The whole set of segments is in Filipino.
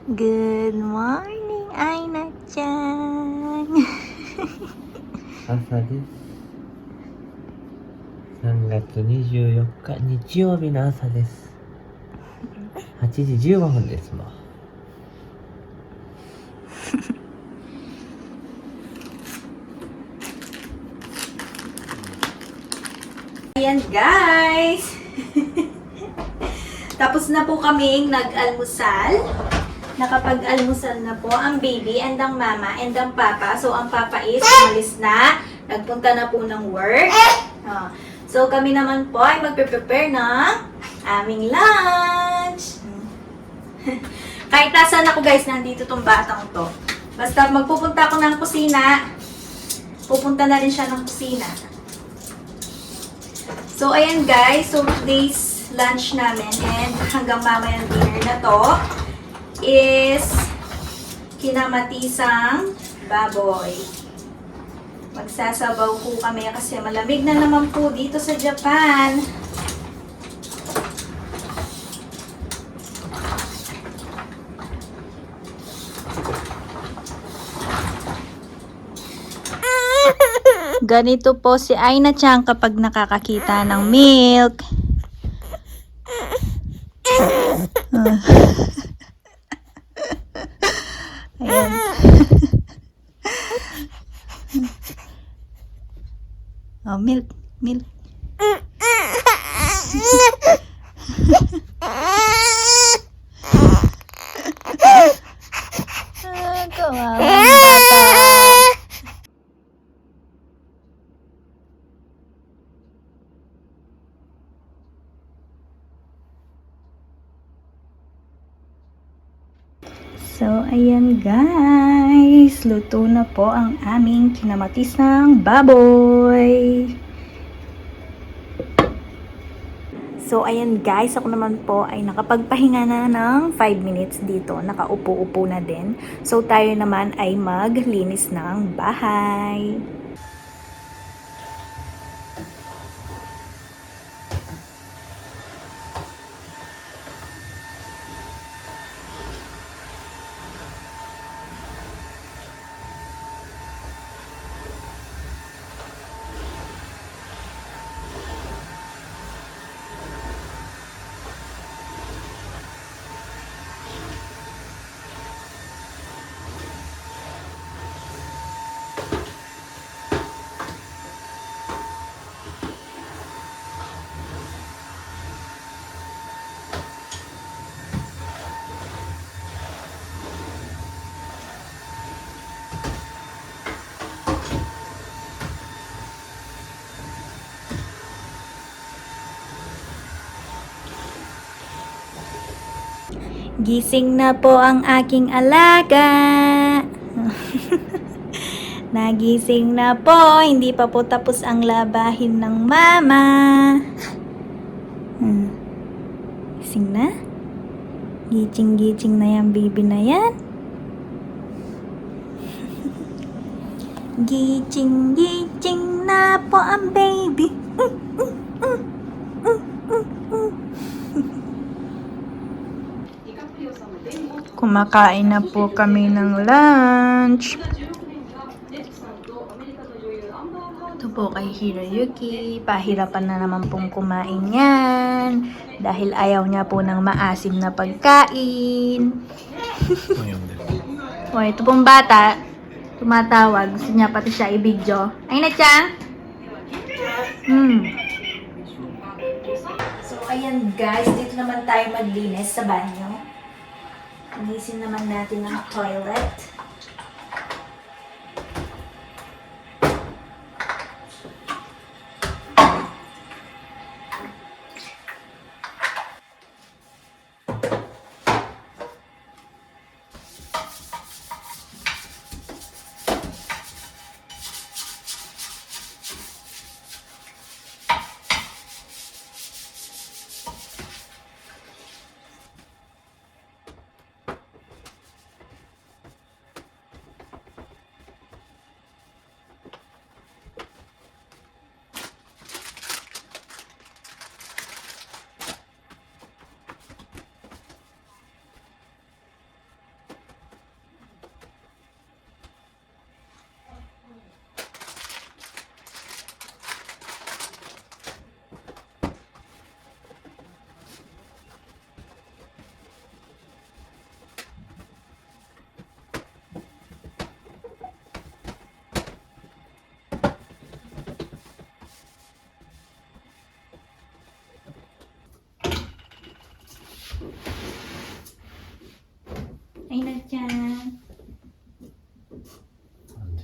Good morning, Aina-chan. 朝です。3月24日日曜日の朝です。8時15分ですもん。Ayan guys. Tapos na po kaming nag-almusal. Nakapag-almusal na po ang baby and ang mama and ang papa. So ang papa is umalis na. Nagpunta na po ng work. So kami naman po ay magpe-prepare ng aming lunch. Kahit nasaan ako guys, nandito tong batang to. Basta magpupunta ako ng kusina, pupunta na rin siya ng kusina. So, ayan guys. So, today's lunch namin and hanggang mamayang dinner na to is kinamatisang baboy. Magsasabaw po kami kasi malamig na naman po dito sa Japan. Ganito po si Aina-chan kapag nakakakita ng milk. Ayan. Oh, milk, milk. Kawawa bata. So, ayan guys. Luto na po ang aming kinamatisang baboy. So, ayan guys. Ako naman po ay nakapagpahinga na ng 5 minutes dito. Nakaupo-upo na din. So, tayo naman ay maglinis ng bahay. Gising na po ang aking alaga. Nagising na po. Hindi pa po tapos ang labahin ng mama. Gising na? Gicing-gicing na yan, baby na yan. Gicing-gicing na po ang baby. Kumakain na po kami ng lunch. Ito po kay Hiroyuki. Pahirapan na naman pong kumain yan. Dahil ayaw niya po ng maasim na pagkain. O, ito pong bata. Tumatawag. Gusto niya pati siya i-video. Ay na siya? So, ayan guys. Dito naman tayo maglinis sa banyo. Linisin naman natin ang toilet. Ay na dyan. なんで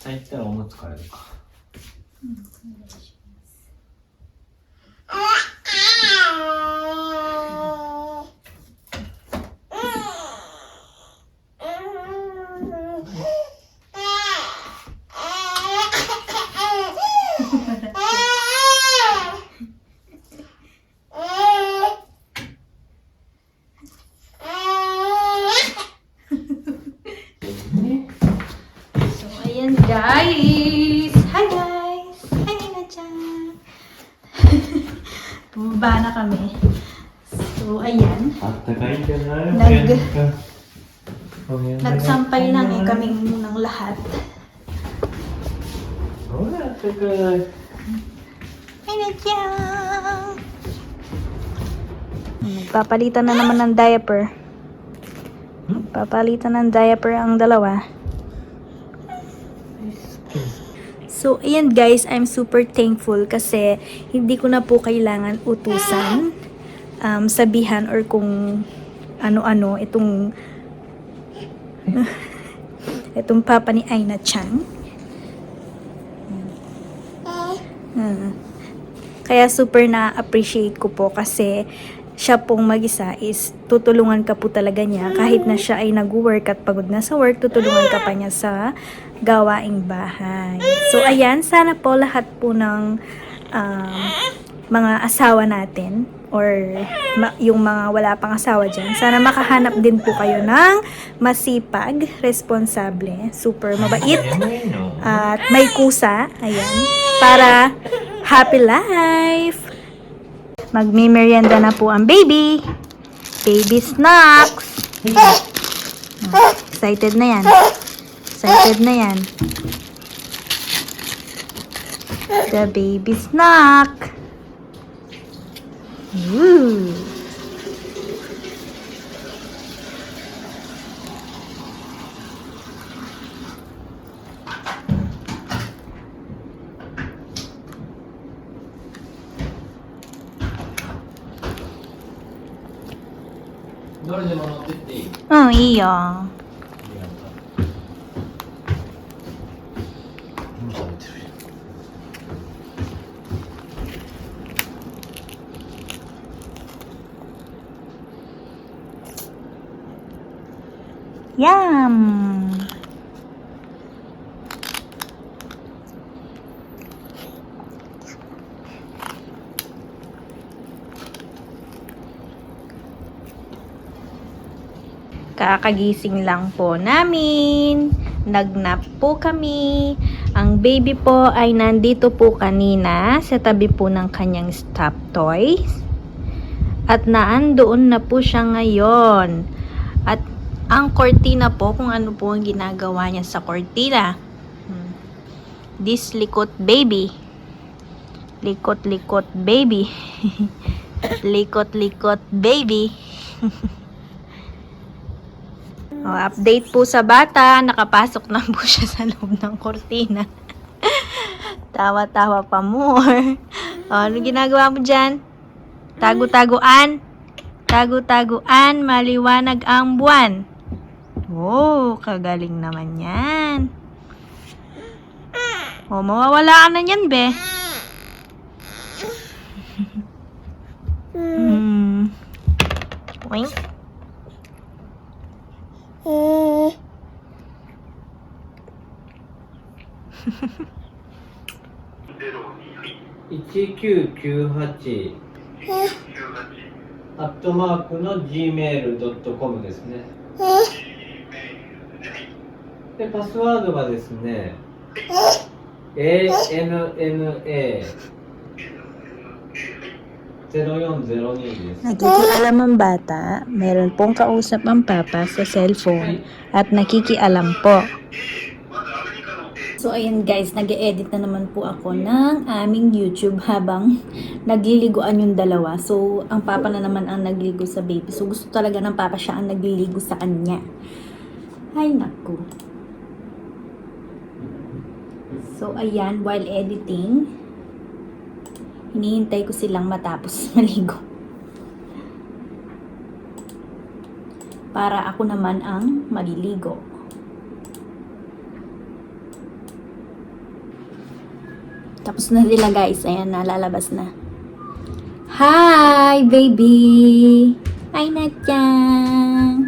下行ったらおむつ替えるか。So, ayan guys! Hi guys! Hi na dyan! Bumaba na kami. So, ayan. あったかいんじゃない？ Nagsampay lang eh kaming munang lahat. ほら、あったかい。 Hi na dyan! Nagpapalitan na naman ng diaper. Papalitan ng diaper ang dalawa. So, ayan guys, I'm super thankful kasi hindi ko na po kailangan utusan, sabihan or kung ano-ano itong itong papa ni Aina-chan. Kaya super na-appreciate ko po kasi siya pong mag-isa is tutulungan ka po talaga niya kahit na siya ay nag-work at pagod na sa work, tutulungan ka pa niya sa gawaing bahay. So ayan, sana po lahat po ng mga asawa natin or yung mga wala pang asawa dyan, sana makahanap din po kayo ng masipag, responsable, super mabait at may kusa, ayan, para happy life. Magmi-merienda na po ang baby. Baby snacks. Excited na yan. Excited na yan. The baby snack. Woo. Iyo. Yum. Kakagising lang po namin. Nagnap po kami. Ang baby po ay nandito po kanina sa tabi po ng kanyang stuffed toys. At naandoon na po siya ngayon. At ang kortina po, kung ano po ang ginagawa niya sa kortina. This likot baby. Likot-likot baby. Likot-likot baby. Update po sa bata, nakapasok na po siya sa loob ng kortina. Tawa-tawa pa more. Ano ginagawa mo dyan? Tago-taguan. Tago-taguan, maliwanag ang buwan. Oh, kagaling naman yan. Oh, mawawala ka na yan, be. Wink. 1998アットマークの gmail.com ですね。で、パスワードがですね、ANNA0402 です。 Nakikialam ang bata, meron pong kausap ang papa sa cellphone at nakikialam po. So, ayan guys, nag-edit na naman po ako ng aming YouTube habang nagliliguan yung dalawa. So, ang papa na naman ang nagliligo sa baby. So, gusto talaga ng papa siya ang nagliligo sa kanya. Ay, naku. So, ayan, while editing, hinihintay ko silang matapos maligo. Para ako naman ang maliligo. Tapos na sila guys. Ayan na, lalabas na. Hi, baby! Hi, Natyan!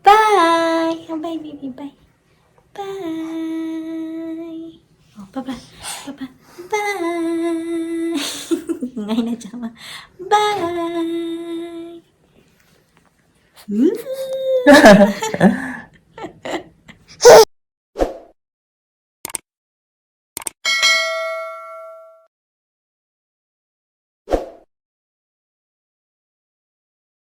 Bye! Oh, bye, baby, bye. Bye! Oh, bye-bye. Bye-bye. Bye! Ngayon na siya. Bye!